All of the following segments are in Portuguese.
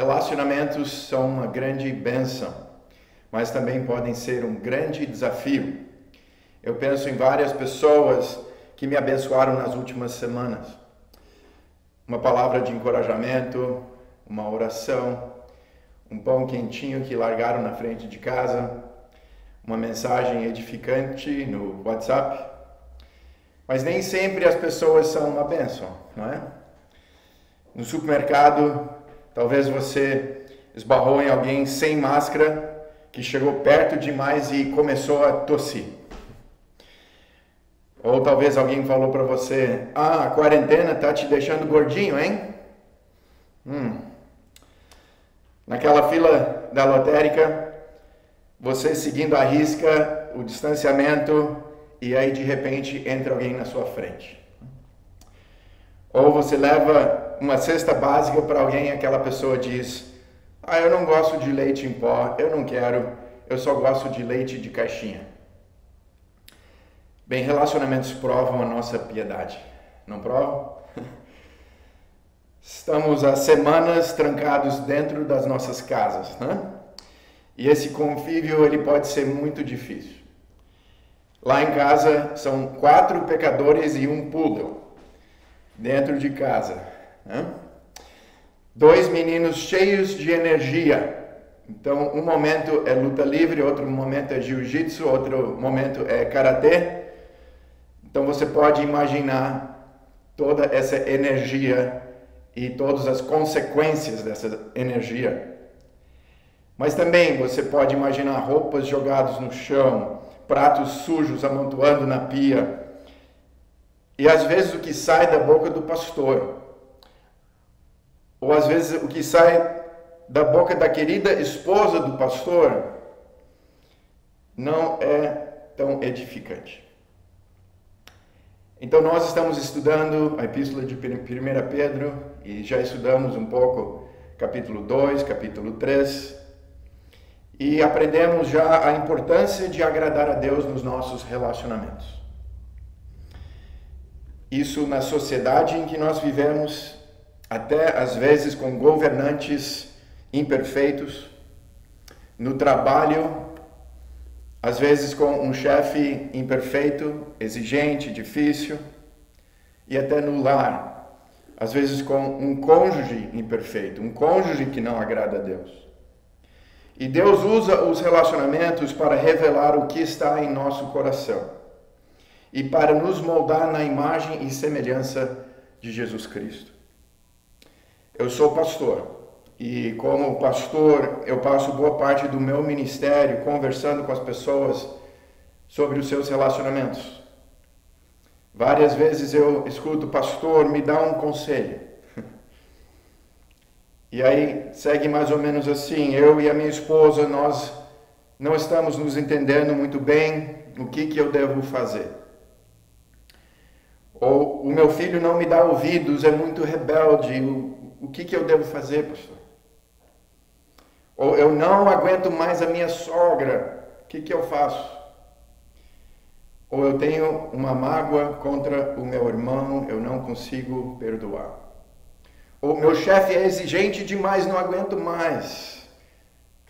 Relacionamentos são uma grande bênção, mas também podem ser um grande desafio. Eu penso em várias pessoas que me abençoaram nas últimas semanas. Uma palavra de encorajamento, uma oração, um pão quentinho que largaram na frente de casa, uma mensagem edificante no WhatsApp. Mas nem sempre as pessoas são uma bênção, não é? No supermercado, talvez você esbarrou em alguém sem máscara que chegou perto demais e começou a tossir. Ou talvez alguém falou para você, a quarentena tá te deixando gordinho, hein? Naquela fila da lotérica, você seguindo à risca o distanciamento e aí de repente entra alguém na sua frente. Ou você leva uma cesta básica para alguém e aquela pessoa diz, eu não gosto de leite em pó, eu não quero, eu só gosto de leite de caixinha. Bem, relacionamentos provam a nossa piedade, não provam? Estamos há semanas trancados dentro das nossas casas, né? E esse convívio ele pode ser muito difícil. Lá em casa são 4 pecadores e um poodle dentro de casa, né? 2 meninos cheios de energia. Então, um momento é luta livre, outro momento é jiu-jitsu, outro momento é karatê. Então, você pode imaginar toda essa energia e todas as consequências dessa energia. Mas também você pode imaginar roupas jogadas no chão, pratos sujos amontoando na pia. E às vezes o que sai da boca do pastor, ou às vezes o que sai da boca da querida esposa do pastor, não é tão edificante. Então nós estamos estudando a epístola de 1 Pedro e já estudamos um pouco capítulo 2, capítulo 3 e aprendemos já a importância de agradar a Deus nos nossos relacionamentos. Isso na sociedade em que nós vivemos, até às vezes com governantes imperfeitos, no trabalho, às vezes com um chefe imperfeito, exigente, difícil, e até no lar, às vezes com um cônjuge imperfeito, um cônjuge que não agrada a Deus. E Deus usa os relacionamentos para revelar o que está em nosso coração e para nos moldar na imagem e semelhança de Jesus Cristo. Eu sou pastor. E como pastor, eu passo boa parte do meu ministério conversando com as pessoas sobre os seus relacionamentos. Várias vezes eu escuto, pastor, me dá um conselho. E aí segue mais ou menos assim, eu e a minha esposa, nós não estamos nos entendendo muito bem o que eu devo fazer. Ou o meu filho não me dá ouvidos, é muito rebelde, o que eu devo fazer, pastor? Ou eu não aguento mais a minha sogra, o que eu faço? Ou eu tenho uma mágoa contra o meu irmão, eu não consigo perdoar. Ou meu chefe é exigente demais, não aguento mais.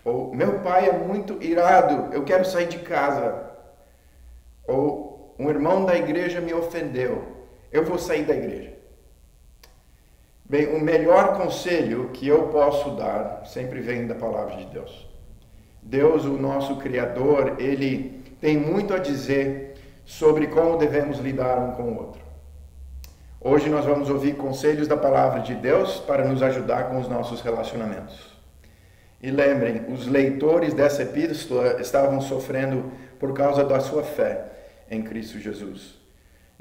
Ou meu pai é muito irado, eu quero sair de casa. Ou um irmão da igreja me ofendeu, eu vou sair da igreja. Bem, o melhor conselho que eu posso dar sempre vem da palavra de Deus. Deus, o nosso Criador, Ele tem muito a dizer sobre como devemos lidar um com o outro. Hoje nós vamos ouvir conselhos da palavra de Deus para nos ajudar com os nossos relacionamentos. E lembrem, os leitores dessa epístola estavam sofrendo por causa da sua fé em Cristo Jesus.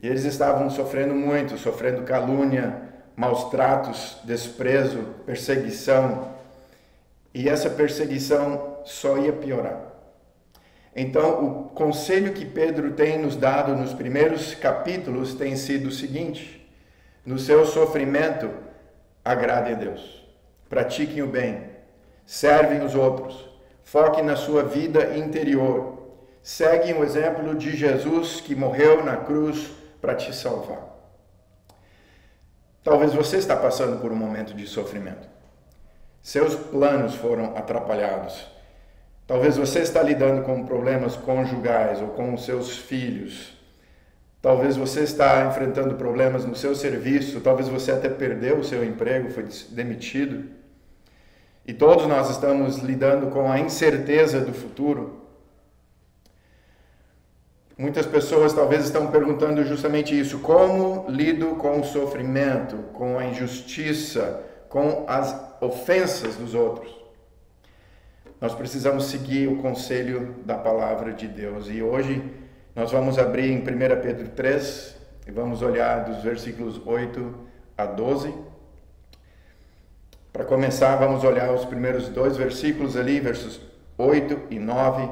E eles estavam sofrendo muito, sofrendo calúnia, maus tratos, desprezo, perseguição, e essa perseguição só ia piorar. Então, o conselho que Pedro tem nos dado nos primeiros capítulos tem sido o seguinte: no seu sofrimento, agrade a Deus, pratiquem o bem, servem os outros, foquem na sua vida interior, seguem o exemplo de Jesus que morreu na cruz para te salvar. Talvez você está passando por um momento de sofrimento. Seus planos foram atrapalhados. Talvez você está lidando com problemas conjugais ou com os seus filhos. Talvez você está enfrentando problemas no seu serviço. Talvez você até perdeu o seu emprego, foi demitido. E todos nós estamos lidando com a incerteza do futuro. Muitas pessoas talvez estão perguntando justamente isso. Como lido com o sofrimento, com a injustiça, com as ofensas dos outros? Nós precisamos seguir o conselho da palavra de Deus. E hoje nós vamos abrir em 1 Pedro 3 e vamos olhar dos versículos 8 a 12. Para começar, vamos olhar os primeiros 2 versículos ali, versos 8 e 9.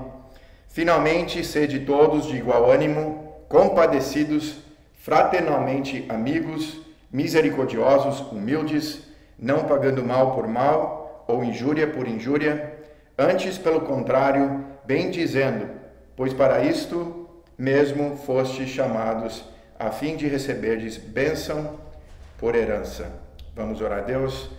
Finalmente, sede todos de igual ânimo, compadecidos, fraternalmente amigos, misericordiosos, humildes, não pagando mal por mal ou injúria por injúria, antes, pelo contrário, bem dizendo, pois para isto mesmo fostes chamados, a fim de receberdes bênção por herança. Vamos orar a Deus.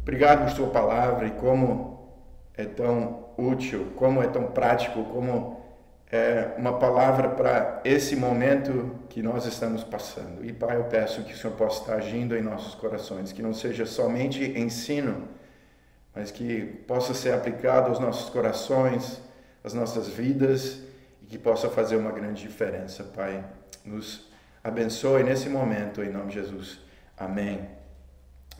Obrigado por sua palavra e como é tão útil, como é tão prático, como é uma palavra para esse momento que nós estamos passando. E Pai, eu peço que o Senhor possa estar agindo em nossos corações, que não seja somente ensino, mas que possa ser aplicado aos nossos corações, às nossas vidas, e que possa fazer uma grande diferença, Pai. Nos abençoe nesse momento, em nome de Jesus. Amém.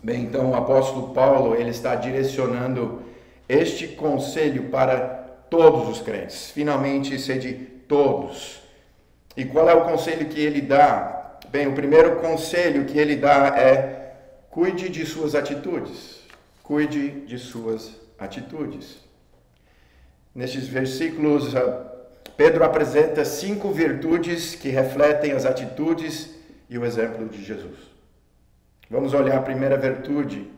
Bem, então o apóstolo Paulo, ele está direcionando este conselho para todos os crentes. Finalmente, sede todos. E qual é o conselho que ele dá? Bem, o primeiro conselho que ele dá é: cuide de suas atitudes. Cuide de suas atitudes. Nestes versículos, Pedro apresenta 5 virtudes que refletem as atitudes e o exemplo de Jesus. Vamos olhar a primeira virtude.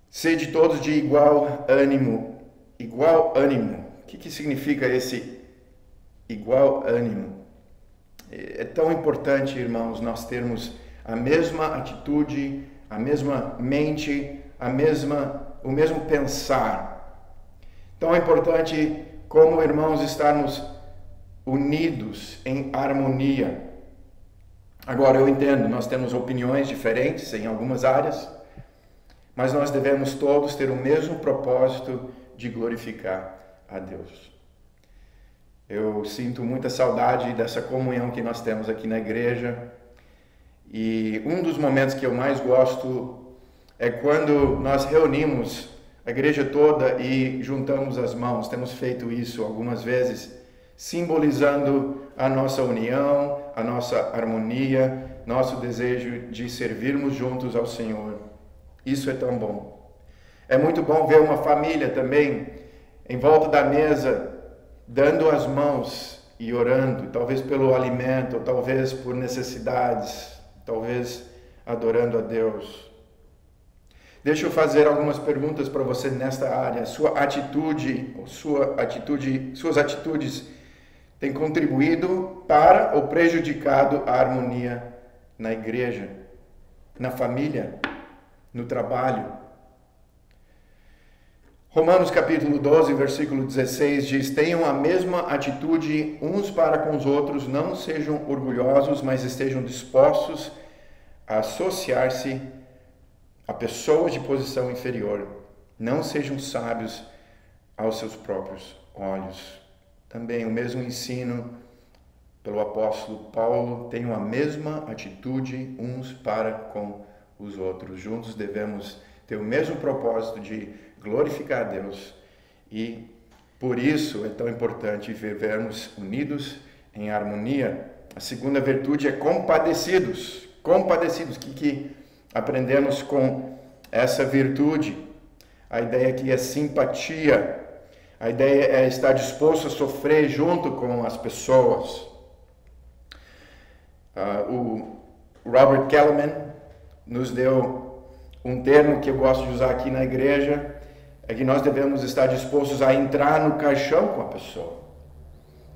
Sede todos de igual ânimo. Igual ânimo. O que significa esse igual ânimo? É tão importante, irmãos, nós termos a mesma atitude, a mesma mente, o mesmo pensar. Tão importante como, irmãos, estarmos unidos em harmonia. Agora, eu entendo, nós temos opiniões diferentes em algumas áreas, mas nós devemos todos ter o mesmo propósito de glorificar a Deus. Eu sinto muita saudade dessa comunhão que nós temos aqui na igreja, e um dos momentos que eu mais gosto é quando nós reunimos a igreja toda e juntamos as mãos. Temos feito isso algumas vezes, simbolizando a nossa união, a nossa harmonia, nosso desejo de servirmos juntos ao Senhor. Isso é tão bom. É muito bom ver uma família também em volta da mesa, dando as mãos e orando, talvez pelo alimento, ou talvez por necessidades, talvez adorando a Deus. Deixa eu fazer algumas perguntas para você nesta área. Suas atitudes têm contribuído para ou prejudicado a harmonia na igreja, na família, no trabalho? Romanos capítulo 12, versículo 16 diz: tenham a mesma atitude uns para com os outros, não sejam orgulhosos, mas estejam dispostos a associar-se a pessoas de posição inferior. Não sejam sábios aos seus próprios olhos. Também o mesmo ensino pelo apóstolo Paulo: tenham a mesma atitude uns para com os outros. Juntos devemos ter o mesmo propósito de glorificar a Deus, e por isso é tão importante vivermos unidos em harmonia. A segunda virtude é compadecidos. Compadecidos. O que aprendemos com essa virtude? A ideia aqui é simpatia. A ideia é estar disposto a sofrer junto com as pessoas. O Robert Kellerman nos deu um termo que eu gosto de usar aqui na igreja, é que nós devemos estar dispostos a entrar no caixão com a pessoa,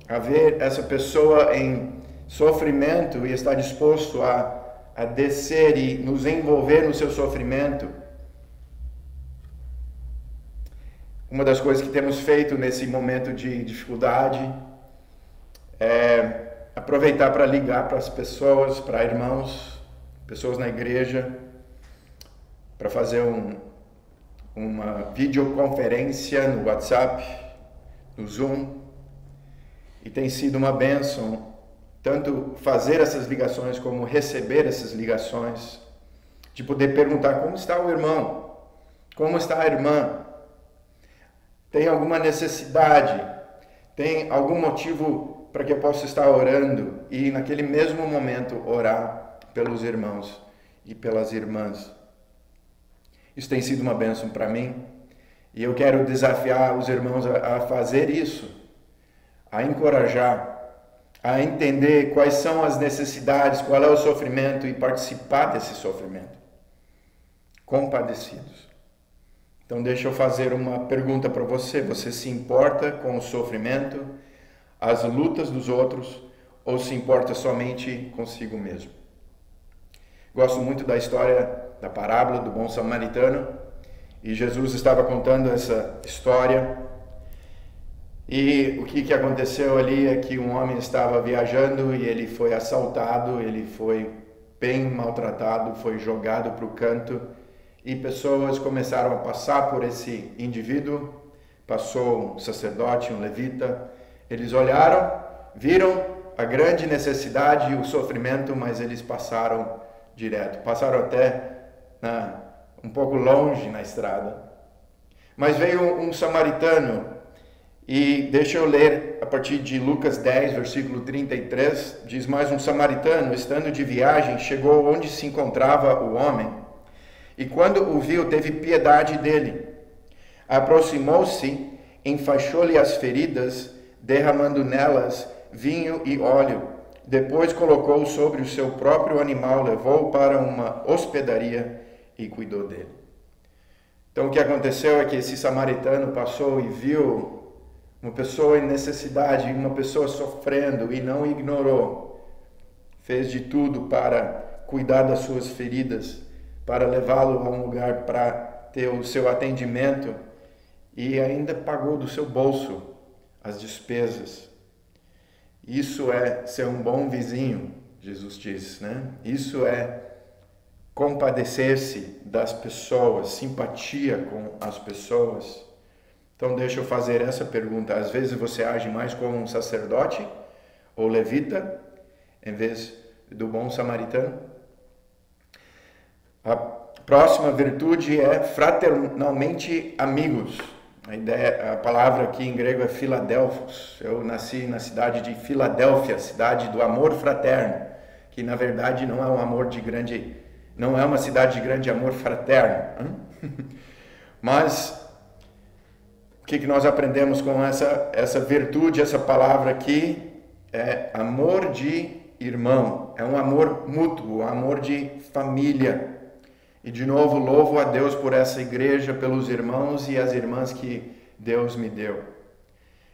a ver essa pessoa em sofrimento e estar disposto a descer e nos envolver no seu sofrimento. Uma das coisas que temos feito nesse momento de dificuldade é aproveitar para ligar para as pessoas, para irmãos, pessoas na igreja, para fazer uma videoconferência no WhatsApp, no Zoom. E tem sido uma bênção, tanto fazer essas ligações como receber essas ligações, de poder perguntar como está o irmão, como está a irmã, tem alguma necessidade, tem algum motivo para que eu possa estar orando e naquele mesmo momento orar pelos irmãos e pelas irmãs. Isso tem sido uma bênção para mim e eu quero desafiar os irmãos a fazer isso, a encorajar, a entender quais são as necessidades, qual é o sofrimento e participar desse sofrimento, compadecidos. Então deixa eu fazer uma pergunta para você. Você se importa com o sofrimento, as lutas dos outros, ou se importa somente consigo mesmo? Gosto muito da história, da parábola do bom samaritano, e Jesus estava contando essa história, e o que aconteceu ali é que um homem estava viajando e ele foi assaltado, ele foi bem maltratado, foi jogado para o canto, e pessoas começaram a passar por esse indivíduo. Passou um sacerdote, um levita. Eles olharam, viram a grande necessidade e o sofrimento, mas eles passaram direto. Passaram até um pouco longe na estrada. Mas veio um samaritano, e deixa eu ler a partir de Lucas 10, versículo 33. Diz: mas um samaritano, estando de viagem, chegou onde se encontrava o homem, e quando o viu, teve piedade dele. Aproximou-se, enfaixou-lhe as feridas, derramando nelas vinho e óleo. Depois colocou sobre o seu próprio animal, levou-o para uma hospedaria e cuidou dele. Então o que aconteceu é que esse samaritano passou e viu uma pessoa em necessidade, uma pessoa sofrendo, e não ignorou. Fez de tudo para cuidar das suas feridas, para levá-lo a um lugar para ter o seu atendimento, e ainda pagou do seu bolso as despesas. Isso é ser um bom vizinho, Jesus diz, né? Isso é compadecer-se das pessoas, simpatia com as pessoas. Então deixa eu fazer essa pergunta. Às vezes você age mais como um sacerdote ou levita, em vez do bom samaritano? A próxima virtude é fraternalmente amigos. A palavra aqui em grego é Filadelfos. Eu nasci na cidade de Filadélfia, cidade do amor fraterno, que na verdade não é não é uma cidade de grande amor fraterno. Mas o que nós aprendemos com essa virtude, essa palavra aqui, é amor de irmão, é um amor mútuo, um amor de família. E de novo, louvo a Deus por essa igreja, pelos irmãos e as irmãs que Deus me deu.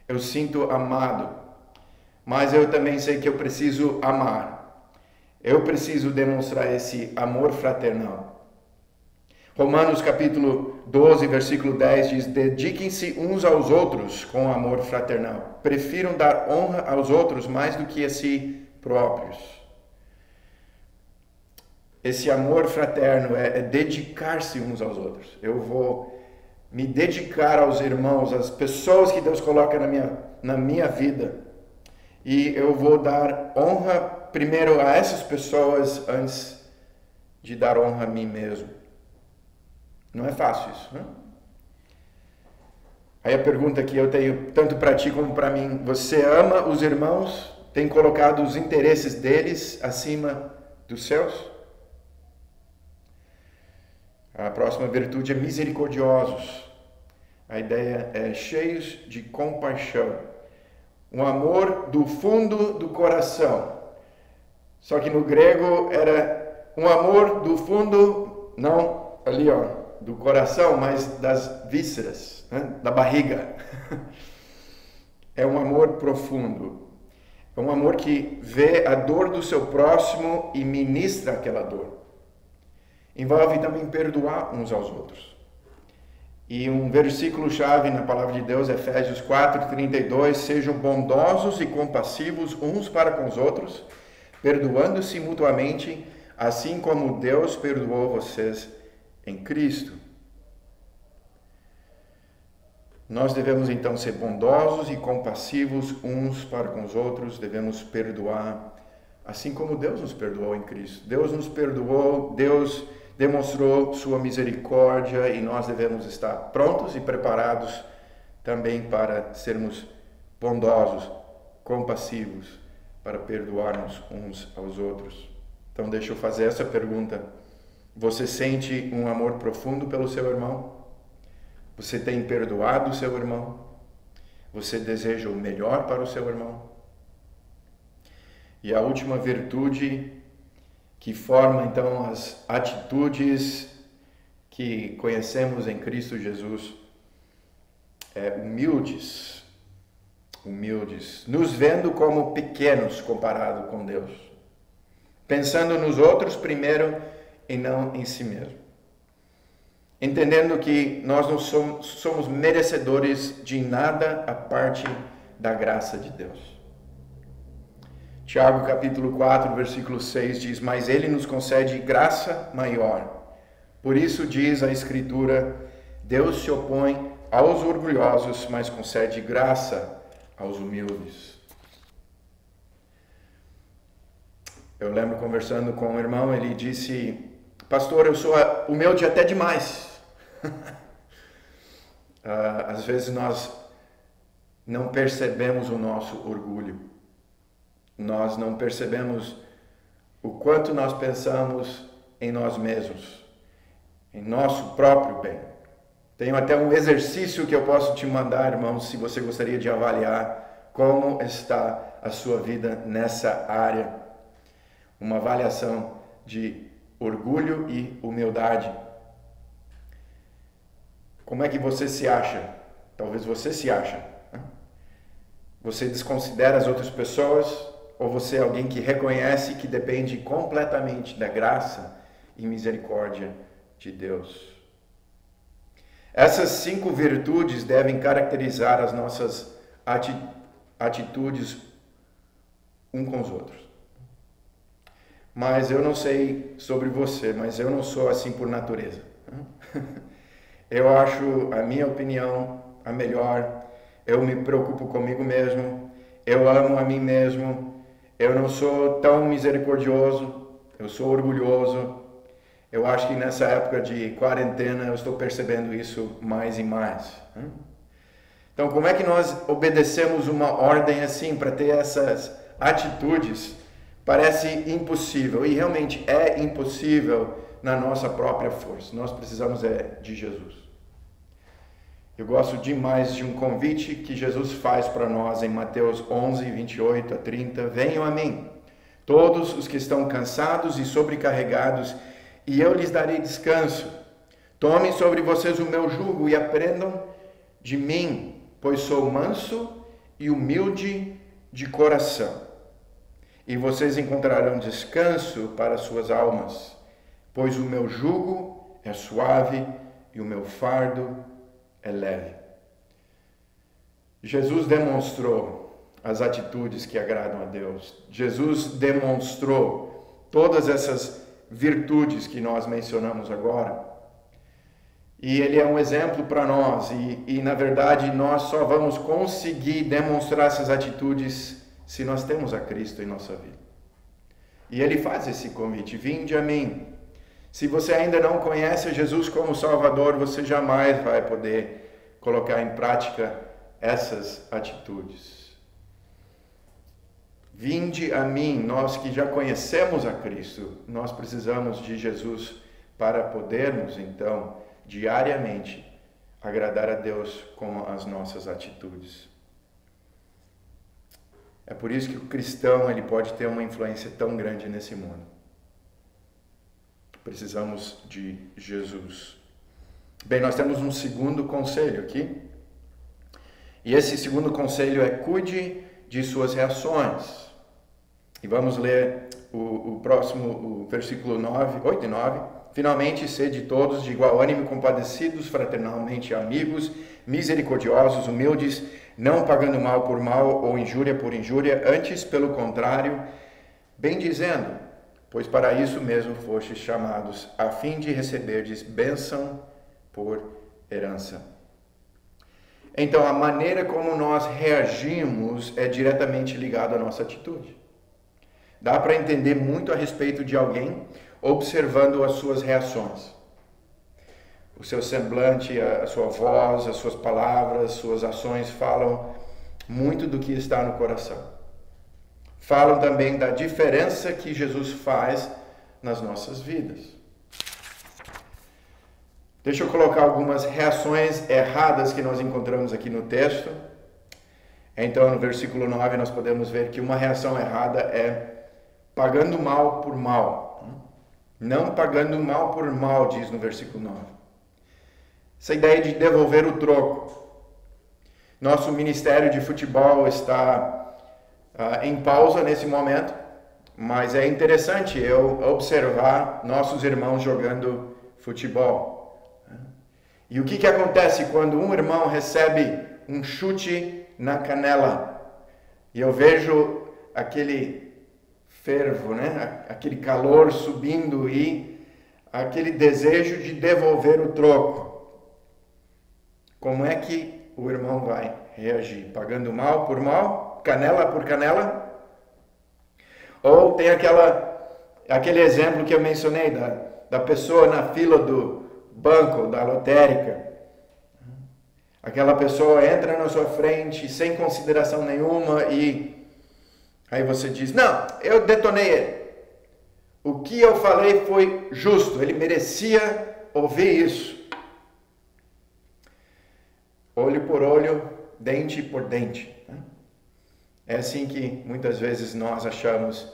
Eu sinto amado, mas eu também sei que eu preciso amar. Eu preciso demonstrar esse amor fraternal. Romanos capítulo 12, versículo 10 diz: dediquem-se uns aos outros com amor fraternal. Prefiram dar honra aos outros mais do que a si próprios. Esse amor fraterno é dedicar-se uns aos outros. Eu vou me dedicar aos irmãos, às pessoas que Deus coloca na minha vida. E eu vou dar honra primeiro a essas pessoas antes de dar honra a mim mesmo. Não é fácil isso, né? Aí a pergunta que eu tenho, tanto para ti como para mim: você ama os irmãos? Tem colocado os interesses deles acima dos seus? A próxima virtude é misericordiosos. A ideia é cheios de compaixão. Um amor do fundo do coração. Só que no grego era um amor do fundo, não ali do coração, mas das vísceras, né? Da barriga. É um amor profundo. É um amor que vê a dor do seu próximo e ministra aquela dor. Envolve também perdoar uns aos outros. E um versículo-chave na palavra de Deus, Efésios 4:32, sejam bondosos e compassivos uns para com os outros, perdoando-se mutuamente, assim como Deus perdoou vocês em Cristo. Nós devemos então ser bondosos e compassivos uns para com os outros, devemos perdoar, assim como Deus nos perdoou em Cristo. Deus nos perdoou, Deus demonstrou sua misericórdia e nós devemos estar prontos e preparados também para sermos bondosos, compassivos, para perdoarmos uns aos outros. Então deixa eu fazer essa pergunta. Você sente um amor profundo pelo seu irmão? Você tem perdoado o seu irmão? Você deseja o melhor para o seu irmão? E a última virtude que forma então as atitudes que conhecemos em Cristo Jesus é humildes, nos vendo como pequenos comparado com Deus, pensando nos outros primeiro e não em si mesmo, entendendo que nós não somos merecedores de nada a parte da graça de Deus. Tiago capítulo 4, versículo 6 diz, mas ele nos concede graça maior. Por isso diz a Escritura, Deus se opõe aos orgulhosos, mas concede graça aos humildes. Eu lembro conversando com um irmão, ele disse, pastor, eu sou humilde até demais. Às vezes nós não percebemos o nosso orgulho. Nós não percebemos o quanto nós pensamos em nós mesmos, em nosso próprio bem. Tenho até um exercício que eu posso te mandar, irmãos, se você gostaria de avaliar como está a sua vida nessa área. Uma avaliação de orgulho e humildade. Como é que você se acha? Talvez você se acha. Você desconsidera as outras pessoas? Ou você é alguém que reconhece que depende completamente da graça e misericórdia de Deus? Essas 5 virtudes devem caracterizar as nossas atitudes um com os outros. Mas eu não sei sobre você, mas eu não sou assim por natureza. Eu acho a minha opinião a melhor, eu me preocupo comigo mesmo, eu amo a mim mesmo, eu não sou tão misericordioso, eu sou orgulhoso. Eu acho que nessa época de quarentena eu estou percebendo isso mais e mais. Então, como é que nós obedecemos uma ordem assim para ter essas atitudes? Parece impossível, e realmente é impossível na nossa própria força. Nós precisamos de Jesus. Eu gosto demais de um convite que Jesus faz para nós em Mateus 11, 28 a 30. Venham a mim, todos os que estão cansados e sobrecarregados, e eu lhes darei descanso. Tomem sobre vocês o meu jugo e aprendam de mim, pois sou manso e humilde de coração. E vocês encontrarão descanso para suas almas, pois o meu jugo é suave e o meu fardo é leve. Jesus demonstrou as atitudes que agradam a Deus. Jesus demonstrou todas essas virtudes que nós mencionamos agora. E ele é um exemplo para nós. E na verdade, nós só vamos conseguir demonstrar essas atitudes se nós temos a Cristo em nossa vida. E ele faz esse convite: vinde a mim. Se você ainda não conhece Jesus como Salvador, você jamais vai poder colocar em prática essas atitudes. Vinde a mim, nós que já conhecemos a Cristo, nós precisamos de Jesus para podermos, então, diariamente agradar a Deus com as nossas atitudes. É por isso que o cristão ele pode ter uma influência tão grande nesse mundo. Precisamos de Jesus. Bem, nós temos um segundo conselho aqui. E esse segundo conselho é: cuide de suas reações. E vamos ler o próximo, o versículo 8 e 9. Finalmente, sede todos de igual ânimo, compadecidos, fraternalmente amigos, misericordiosos, humildes, não pagando mal por mal ou injúria por injúria, antes, pelo contrário, bendizendo, pois para isso mesmo fostes chamados, a fim de receberdes bênção por herança. Então, a maneira como nós reagimos é diretamente ligada à nossa atitude. Dá para entender muito a respeito de alguém observando as suas reações. O seu semblante, a sua voz, as suas palavras, suas ações falam muito do que está no coração. Falam também da diferença que Jesus faz nas nossas vidas. Deixa eu colocar algumas reações erradas que nós encontramos aqui no texto. Então, no versículo 9, nós podemos ver que uma reação errada é pagando mal por mal. Não pagando mal por mal, diz no versículo 9. Essa ideia de devolver o troco. Nosso ministério de futebol está em pausa nesse momento, mas é interessante eu observar nossos irmãos jogando futebol. E o que acontece quando um irmão recebe um chute na canela? E eu vejo aquele fervo, né? Aquele calor subindo e aquele desejo de devolver o troco. Como é que o irmão vai reagir? Pagando mal por mal? Canela por canela? Ou tem aquele exemplo que eu mencionei da pessoa na fila do banco, da lotérica. Aquela pessoa entra na sua frente sem consideração nenhuma e aí você diz, não, eu detonei ele. O que eu falei foi justo, ele merecia ouvir isso. Olho por olho, dente por dente. É assim que muitas vezes nós achamos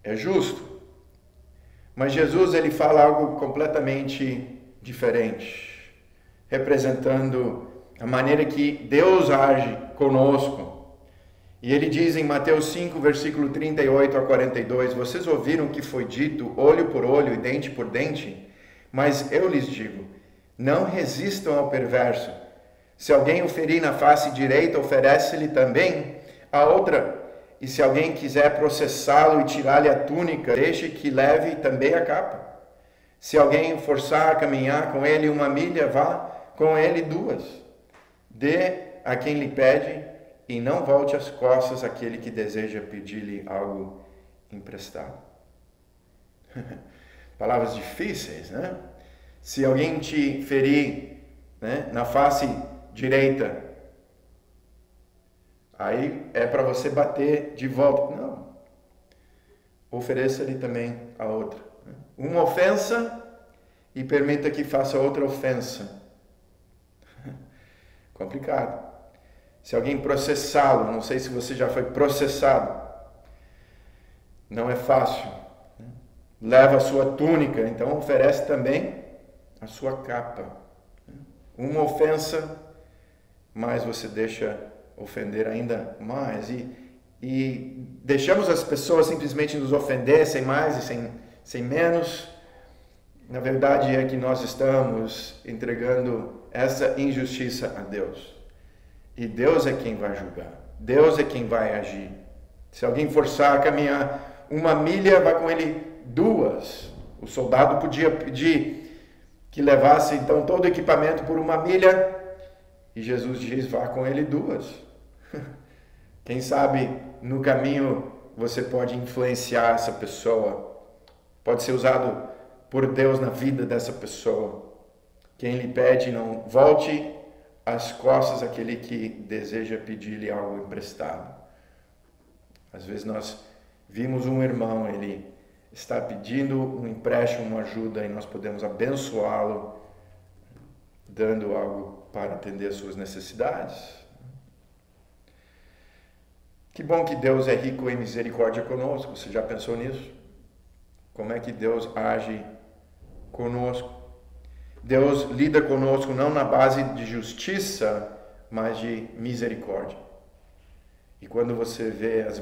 é justo. Mas Jesus ele fala algo completamente diferente, representando a maneira que Deus age conosco. E ele diz em Mateus 5, versículo 38 a 42, vocês ouviram que foi dito olho por olho e dente por dente? Mas eu lhes digo, não resistam ao perverso. Se alguém o ferir na face direita, oferece-lhe também a outra. E se alguém quiser processá-lo e tirar-lhe a túnica, deixe que leve também a capa. Se alguém forçar a caminhar com ele 1 milha, vá com ele 2. Dê a quem lhe pede e não volte as costas àquele que deseja pedir-lhe algo emprestado. Palavras difíceis, né? Se alguém te ferir, né, na face direita, aí é para você bater de volta. Não. Ofereça-lhe também a outra. Uma ofensa e permita que faça outra ofensa. Complicado. Se alguém processá-lo, não sei se você já foi processado, não é fácil. Leva a sua túnica, então oferece também a sua capa. Uma ofensa, mas você deixa ofender ainda mais. E deixamos as pessoas simplesmente nos ofender, sem mais e sem menos. Na verdade é que nós estamos entregando essa injustiça a Deus. E Deus é quem vai julgar. Deus é quem vai agir. Se alguém forçar a caminhar 1 milha, vá com ele 2. O soldado podia pedir que levasse então todo o equipamento por 1 milha. E Jesus diz, vá com ele 2. Quem sabe no caminho você pode influenciar essa pessoa. Pode ser usado por Deus na vida dessa pessoa. Quem lhe pede, não volte as costas àquele que deseja pedir-lhe algo emprestado. Às vezes nós vimos um irmão, ele está pedindo um empréstimo, uma ajuda, e nós podemos abençoá-lo, dando algo para atender as suas necessidades. Que bom que Deus é rico em misericórdia conosco. Você já pensou nisso? Como é que Deus age conosco? Deus lida conosco não na base de justiça, mas de misericórdia. E quando você vê a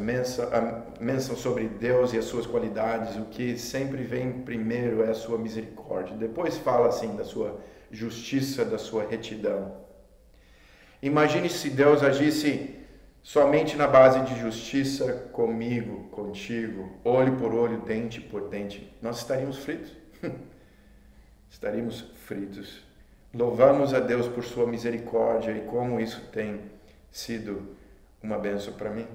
menção sobre Deus e as suas qualidades, o que sempre vem primeiro é a sua misericórdia. Depois fala assim da sua justiça, da sua retidão. Imagine se Deus agisse somente na base de justiça comigo, contigo, olho por olho, dente por dente. Nós estaríamos fritos. Estaríamos fritos. Louvamos a Deus por sua misericórdia e como isso tem sido uma bênção para mim.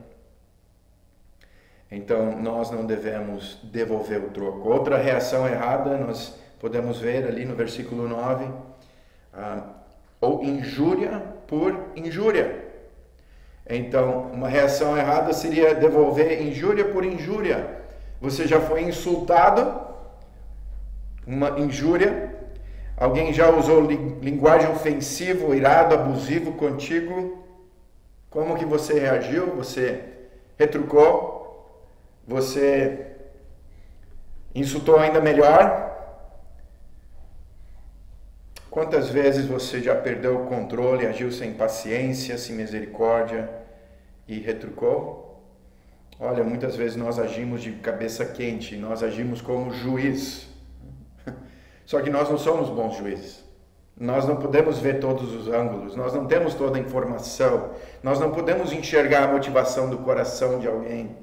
Então, nós não devemos devolver o troco. Outra reação errada, nós podemos ver ali no versículo 9, ou injúria por injúria. Então, uma reação errada seria devolver injúria por injúria. Você já foi insultado, uma injúria, alguém já usou linguagem ofensiva, irado, abusivo contigo. Como que você reagiu? Você retrucou? Você insultou ainda melhor? Quantas vezes você já perdeu o controle, agiu sem paciência, sem misericórdia e retrucou? Olha, muitas vezes nós agimos de cabeça quente, nós agimos como juiz. Só que nós não somos bons juízes. Nós não podemos ver todos os ângulos, nós não temos toda a informação, nós não podemos enxergar a motivação do coração de alguém.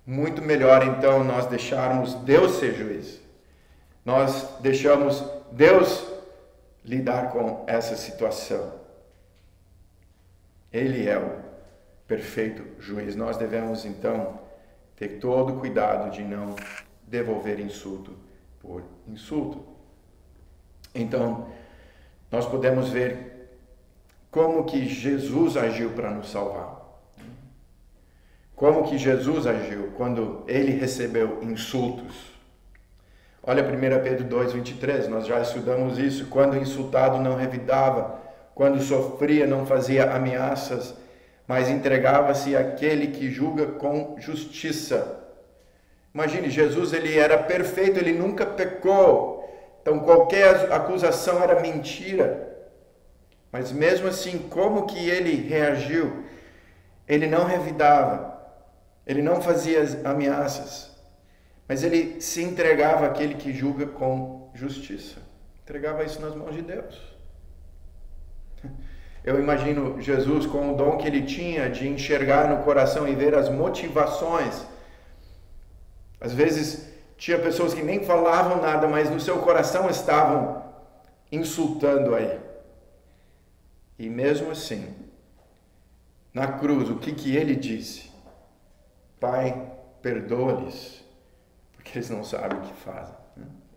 Muito melhor então nós deixarmos Deus ser juiz. Nós deixamos Deus lidar com essa situação. Ele é o perfeito juiz. Nós devemos então ter todo o cuidado de não devolver insulto por insulto. Então, nós podemos ver como que Jesus agiu para nos salvar. Como que Jesus agiu quando ele recebeu insultos. Olha 1 Pedro 2,23, nós já estudamos isso. Quando insultado não revidava, quando sofria não fazia ameaças, mas entregava-se àquele que julga com justiça. Imagine, Jesus ele era perfeito, ele nunca pecou. Então qualquer acusação era mentira. Mas mesmo assim, como que ele reagiu? Ele não revidava, ele não fazia ameaças, mas ele se entregava àquele que julga com justiça. Entregava isso nas mãos de Deus. Eu imagino Jesus com o dom que ele tinha de enxergar no coração e ver as motivações. Às vezes tinha pessoas que nem falavam nada, mas no seu coração estavam insultando a ele. E mesmo assim, na cruz, o que ele disse? Pai, perdoa-lhes, porque eles não sabem o que fazem.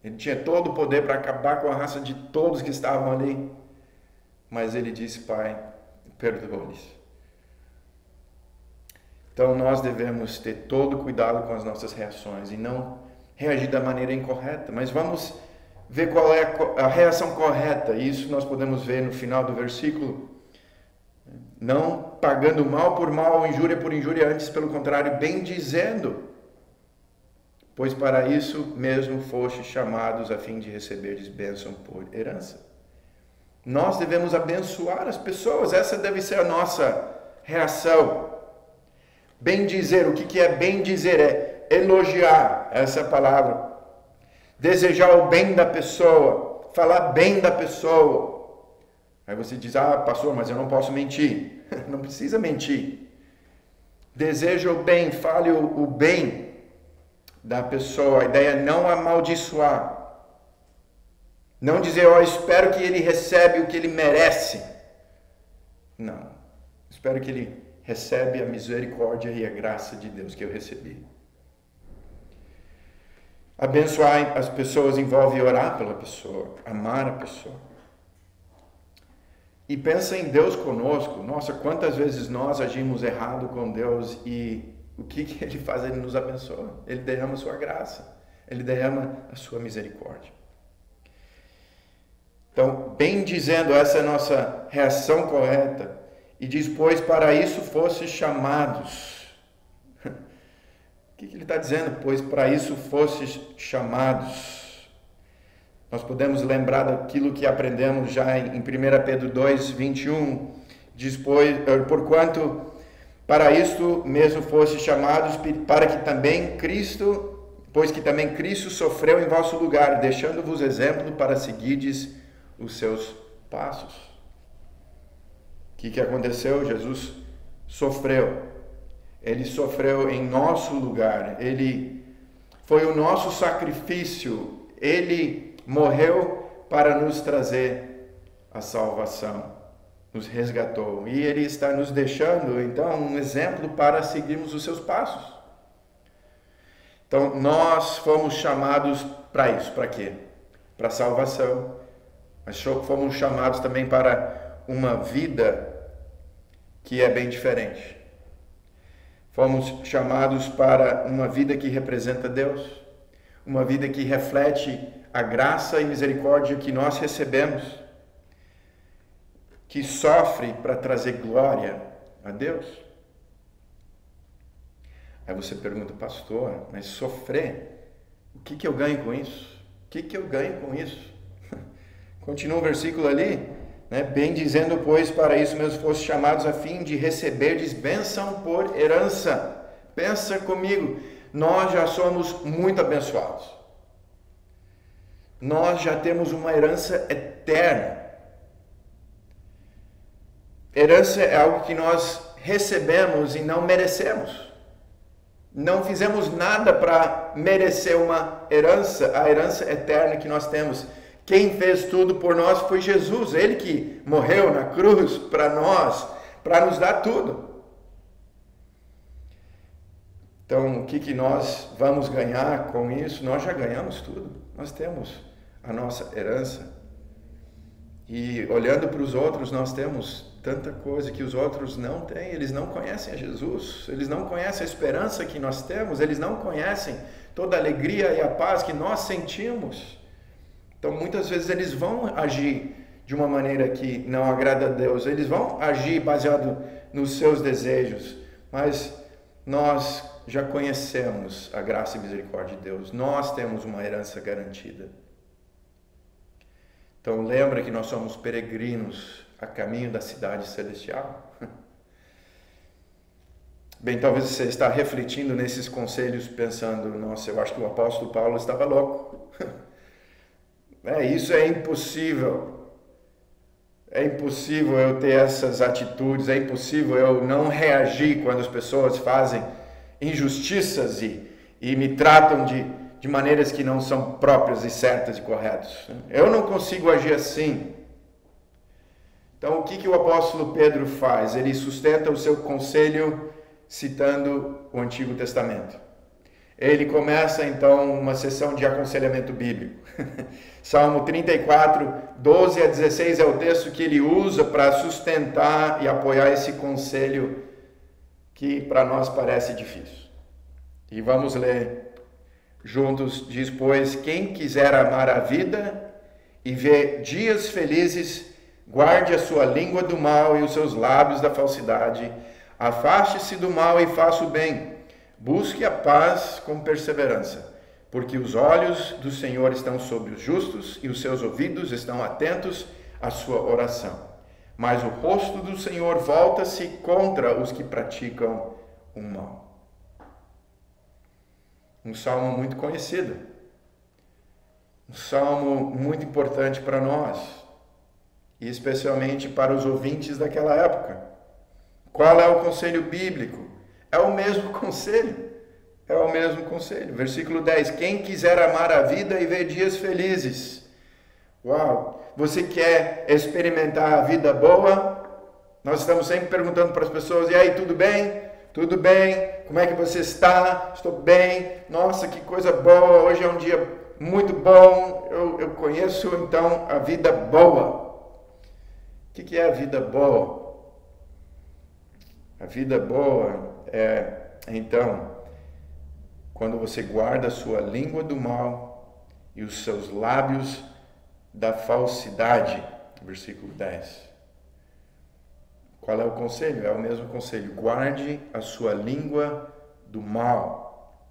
Ele tinha todo o poder para acabar com a raça de todos que estavam ali. Mas ele disse, Pai, perdoa-lhes. Então nós devemos ter todo cuidado com as nossas reações e não reagir da maneira incorreta. Mas vamos ver qual é a reação correta. Isso nós podemos ver no final do versículo. Não pagando mal por mal, injúria por injúria, antes pelo contrário, bendizendo. Pois para isso mesmo fostes chamados a fim de receberdes bênção por herança. Nós devemos abençoar as pessoas, essa deve ser a nossa reação. Bendizer, o que é bendizer? É elogiar, essa palavra. Desejar o bem da pessoa, falar bem da pessoa. Aí você diz, pastor, mas eu não posso mentir. Não precisa mentir. Deseja o bem, fale o bem da pessoa. A ideia é não amaldiçoar. Não dizer, espero que ele recebe o que ele merece. Não. Espero que ele recebe a misericórdia e a graça de Deus que eu recebi. Abençoar as pessoas envolve orar pela pessoa, amar a pessoa. E pensa em Deus conosco. Nossa, quantas vezes nós agimos errado com Deus e o que ele faz? Ele nos abençoa. Ele derrama a sua graça. Ele derrama a sua misericórdia. Então, bem dizendo, essa é a nossa reação correta. E diz, pois para isso fostes chamados. O que ele está dizendo? Pois para isso fostes chamados. Nós podemos lembrar daquilo que aprendemos já em 1 Pedro 2, 21. Diz, porquanto Para isto mesmo foste chamados, para que também Cristo, pois que também Cristo sofreu em vosso lugar, deixando-vos exemplo para seguirdes os seus passos. O que aconteceu? Jesus sofreu. Ele sofreu em nosso lugar. Ele foi o nosso sacrifício. Ele morreu para nos trazer a salvação. Nos resgatou. E Ele está nos deixando, então, um exemplo para seguirmos os seus passos. Então, nós fomos chamados para isso. Para quê? Para a salvação. Mas fomos chamados também para uma vida que é bem diferente. Fomos chamados para uma vida que representa Deus. Uma vida que reflete a graça e misericórdia que nós recebemos. Que sofre para trazer glória a Deus. Aí você pergunta, pastor, mas sofrer, o que eu ganho com isso? O que eu ganho com isso? Continua o versículo ali, né? Bem dizendo, pois, para isso mesmo fosse chamados a fim de receberdes bênção por herança. Pensa comigo, nós já somos muito abençoados. Nós já temos uma herança eterna. Herança é algo que nós recebemos e não merecemos. Não fizemos nada para merecer uma herança, a herança eterna que nós temos. Quem fez tudo por nós foi Jesus, Ele que morreu na cruz para nós, para nos dar tudo. Então, o que nós vamos ganhar com isso? Nós já ganhamos tudo. Nós temos a nossa herança. E olhando para os outros, nós temos tanta coisa que os outros não têm. Eles não conhecem a Jesus, eles não conhecem a esperança que nós temos, eles não conhecem toda a alegria e a paz que nós sentimos. Então, muitas vezes eles vão agir de uma maneira que não agrada a Deus, eles vão agir baseado nos seus desejos, mas nós já conhecemos a graça e misericórdia de Deus, nós temos uma herança garantida. Então, lembra que nós somos peregrinos a caminho da cidade celestial? Bem, talvez você está refletindo nesses conselhos, pensando, nossa, eu acho que o apóstolo Paulo estava louco. Isso é impossível. É impossível eu ter essas atitudes, é impossível eu não reagir quando as pessoas fazem injustiças e me tratam de maneiras que não são próprias e certas e corretas. Eu não consigo agir assim. Então, o que o apóstolo Pedro faz? Ele sustenta o seu conselho citando o Antigo Testamento. Ele começa, então, uma sessão de aconselhamento bíblico. Salmo 34, 12 a 16 é o texto que ele usa para sustentar e apoiar esse conselho que para nós parece difícil. E vamos ler juntos. Diz, pois, quem quiser amar a vida e ver dias felizes, guarde a sua língua do mal e os seus lábios da falsidade. Afaste-se do mal e faça o bem. Busque a paz com perseverança, porque os olhos do Senhor estão sobre os justos e os seus ouvidos estão atentos à sua oração. Mas o rosto do Senhor volta-se contra os que praticam o mal. Um salmo muito conhecido. Um salmo muito importante para nós, e especialmente para os ouvintes daquela época. Qual é o conselho bíblico? É o mesmo conselho. É o mesmo conselho. Versículo 10. Quem quiser amar a vida e ver dias felizes. Uau! Você quer experimentar a vida boa? Nós estamos sempre perguntando para as pessoas, e aí, tudo bem? Tudo bem? Como é que você está? Estou bem. Nossa, que coisa boa. Hoje é um dia muito bom. Eu conheço, então, a vida boa. O que é a vida boa? A vida boa é, então, quando você guarda a sua língua do mal e os seus lábios da falsidade. Versículo 10. Qual é o conselho? É o mesmo conselho. Guarde a sua língua do mal.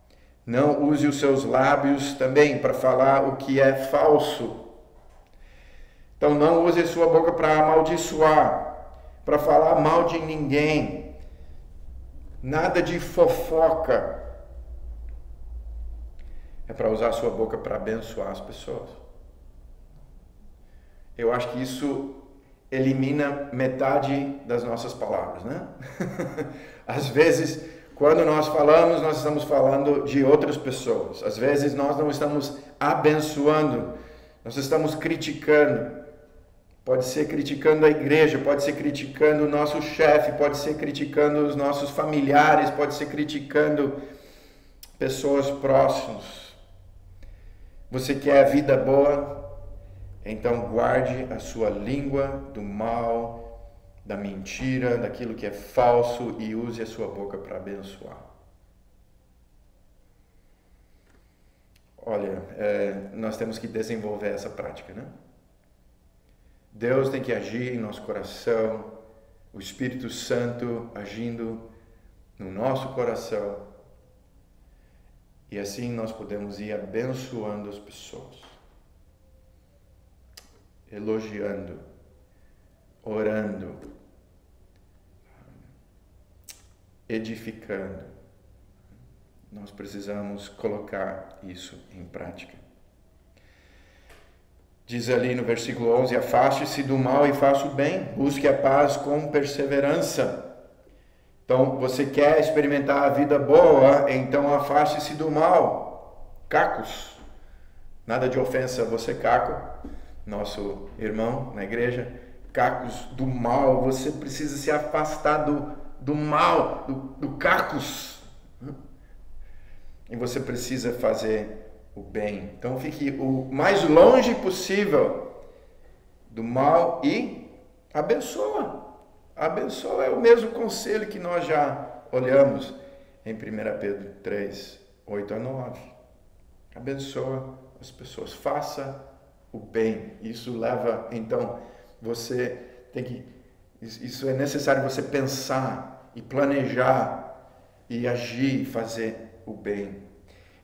Não use os seus lábios também para falar o que é falso. Então não use a sua boca para amaldiçoar, para falar mal de ninguém. Nada de fofoca. É para usar a sua boca para abençoar as pessoas. Eu acho que isso elimina metade das nossas palavras, né? Às vezes, quando nós falamos, nós estamos falando de outras pessoas. Às vezes, nós não estamos abençoando, nós estamos criticando. Pode ser criticando a igreja, pode ser criticando o nosso chefe, pode ser criticando os nossos familiares, pode ser criticando pessoas próximas. Você quer a vida boa? Então guarde a sua língua do mal, da mentira, daquilo que é falso e use a sua boca para abençoar. Olha, nós temos que desenvolver essa prática, né? Deus tem que agir em nosso coração, o Espírito Santo agindo no nosso coração. E assim nós podemos ir abençoando as pessoas. Elogiando, orando, edificando. Nós precisamos colocar isso em prática. Diz ali no versículo 11, afaste-se do mal e faça o bem, busque a paz com perseverança. Então, você quer experimentar a vida boa, então afaste-se do mal. Cacos, nada de ofensa a você, Caco, nosso irmão na igreja, cacos do mal, você precisa se afastar do mal, do cacos. E você precisa fazer o bem. Então fique o mais longe possível do mal e abençoa. Abençoa é o mesmo conselho que nós já olhamos em 1 Pedro 3, 8 a 9. Abençoa as pessoas, faça o bem. Isso leva, então, você tem que, isso é necessário você pensar e planejar e agir, fazer o bem.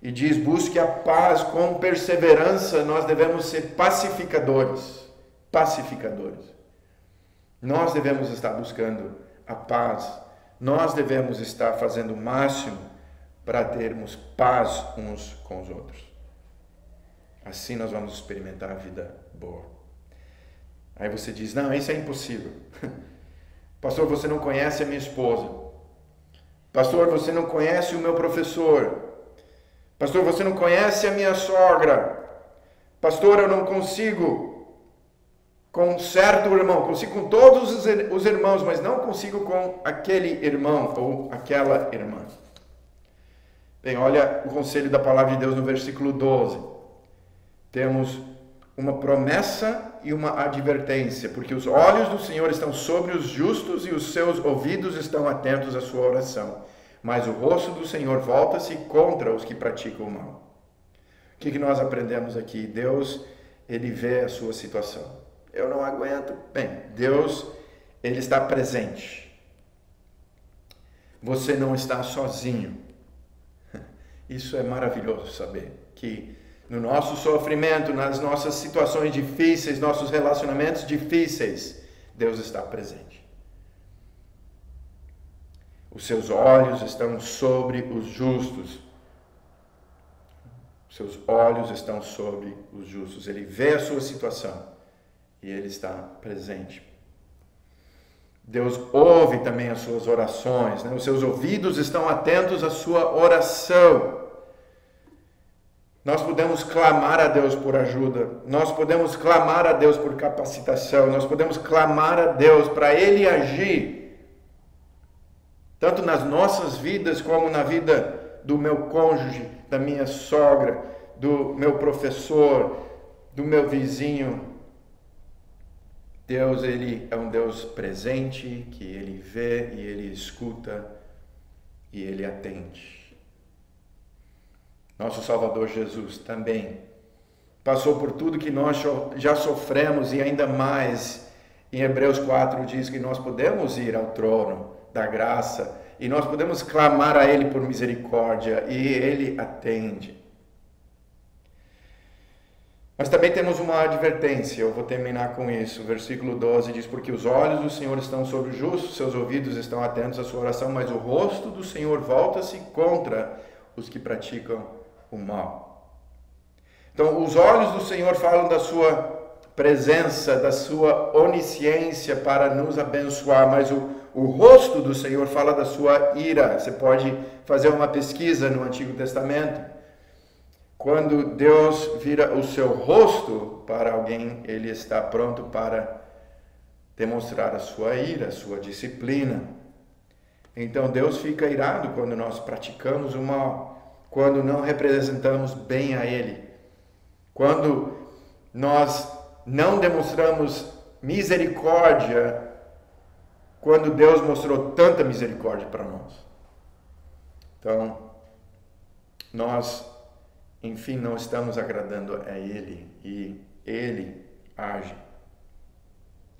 E diz, busque a paz com perseverança. Nós devemos ser pacificadores. Pacificadores. Nós devemos estar buscando a paz. Nós devemos estar fazendo o máximo para termos paz uns com os outros. Assim nós vamos experimentar a vida boa. Aí você diz, não, isso é impossível. Pastor, você não conhece a minha esposa. Pastor, você não conhece o meu professor. Pastor, você não conhece a minha sogra. Pastor, eu não consigo com certo irmão. Consigo com todos os irmãos, mas não consigo com aquele irmão ou aquela irmã. Bem, olha o conselho da palavra de Deus no versículo 12. Temos uma promessa e uma advertência, porque os olhos do Senhor estão sobre os justos e os seus ouvidos estão atentos à sua oração. Mas o rosto do Senhor volta-se contra os que praticam o mal. O que nós aprendemos aqui? Deus, Ele vê a sua situação. Eu não aguento. Bem, Deus, Ele está presente. Você não está sozinho. Isso é maravilhoso saber, que no nosso sofrimento, nas nossas situações difíceis, nossos relacionamentos difíceis, Deus está presente. Os seus olhos estão sobre os justos. Os seus olhos estão sobre os justos. Ele vê a sua situação e Ele está presente. Deus ouve também as suas orações, né? Os seus ouvidos estão atentos à sua oração. Nós podemos clamar a Deus por ajuda, nós podemos clamar a Deus por capacitação, nós podemos clamar a Deus para Ele agir, tanto nas nossas vidas como na vida do meu cônjuge, da minha sogra, do meu professor, do meu vizinho. Deus, Ele é um Deus presente, que Ele vê e Ele escuta e Ele atende. Nosso Salvador Jesus também passou por tudo que nós já sofremos e ainda mais. Em Hebreus 4 diz que nós podemos ir ao trono da graça e nós podemos clamar a Ele por misericórdia e Ele atende. Mas também temos uma advertência, eu vou terminar com isso. O versículo 12 diz: porque os olhos do Senhor estão sobre o justo, seus ouvidos estão atentos à sua oração, mas o rosto do Senhor volta-se contra os que praticam o mal. Então, os olhos do Senhor falam da sua presença, da sua onisciência para nos abençoar, mas o rosto do Senhor fala da sua ira. Você pode fazer uma pesquisa no Antigo Testamento. Quando Deus vira o seu rosto para alguém, ele está pronto para demonstrar a sua ira, a sua disciplina. Então Deus fica irado quando nós praticamos o mal, quando não representamos bem a Ele, quando nós não demonstramos misericórdia, quando Deus mostrou tanta misericórdia para nós. Então, nós, enfim, não estamos agradando a Ele e Ele age.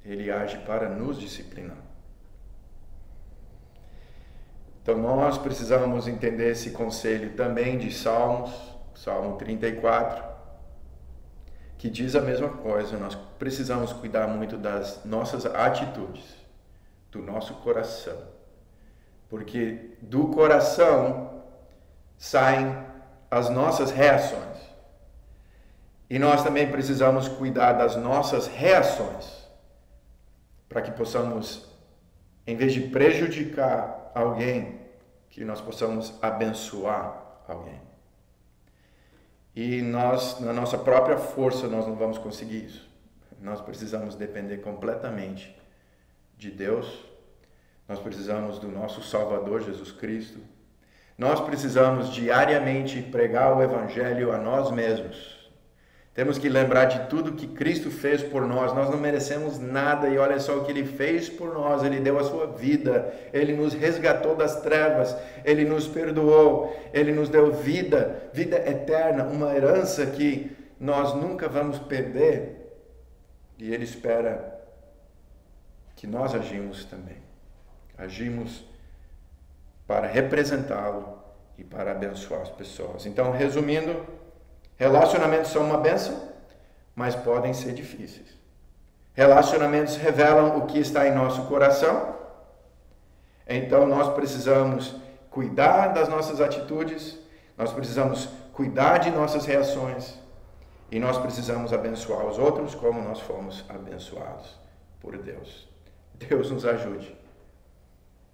Ele age para nos disciplinar. Então nós precisamos entender esse conselho também de Salmos, Salmo 34, que diz a mesma coisa. Nós precisamos cuidar muito das nossas atitudes, do nosso coração. Porque do coração saem as nossas reações. E nós também precisamos cuidar das nossas reações, para que possamos, em vez de prejudicar alguém, que nós possamos abençoar alguém. E nós, na nossa própria força, nós não vamos conseguir isso. Nós precisamos depender completamente de Deus. Nós precisamos do nosso Salvador Jesus Cristo. Nós precisamos diariamente pregar o Evangelho a nós mesmos. Temos que lembrar de tudo que Cristo fez por nós. Nós não merecemos nada e olha só o que Ele fez por nós. Ele deu a sua vida, Ele nos resgatou das trevas, Ele nos perdoou, Ele nos deu vida, vida eterna, uma herança que nós nunca vamos perder. E Ele espera que nós agimos também. Agimos para representá-lo e para abençoar as pessoas. Então, resumindo, relacionamentos são uma bênção, mas podem ser difíceis. Relacionamentos revelam o que está em nosso coração. Então nós precisamos cuidar das nossas atitudes, nós precisamos cuidar de nossas reações e nós precisamos abençoar os outros como nós fomos abençoados por Deus. Deus nos ajude.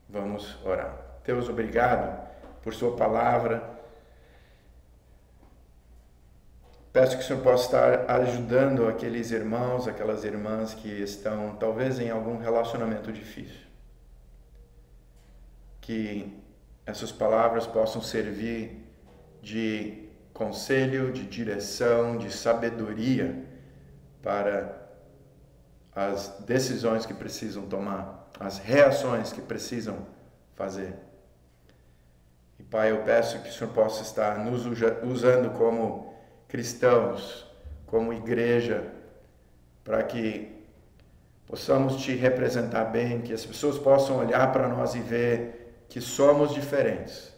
Vamos orar. Deus, obrigado por sua palavra. Peço que o Senhor possa estar ajudando aqueles irmãos, aquelas irmãs que estão talvez em algum relacionamento difícil. Que essas palavras possam servir de conselho, de direção, de sabedoria para as decisões que precisam tomar, as reações que precisam fazer. E Pai, eu peço que o Senhor possa estar nos usando como cristãos, como igreja, para que possamos te representar bem, que as pessoas possam olhar para nós e ver que somos diferentes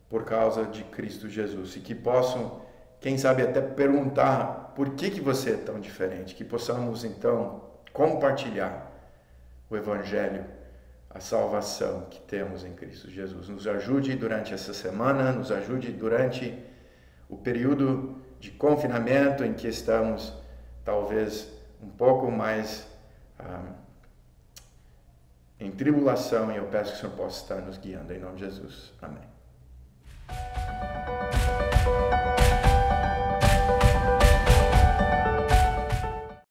por causa de Cristo Jesus e que possam, quem sabe, até perguntar por que você é tão diferente, que possamos então compartilhar o Evangelho, a salvação que temos em Cristo Jesus. Nos ajude durante essa semana, nos ajude durante o período de confinamento em que estamos, talvez um pouco mais em tribulação, e eu peço que o Senhor possa estar nos guiando, em nome de Jesus. Amém.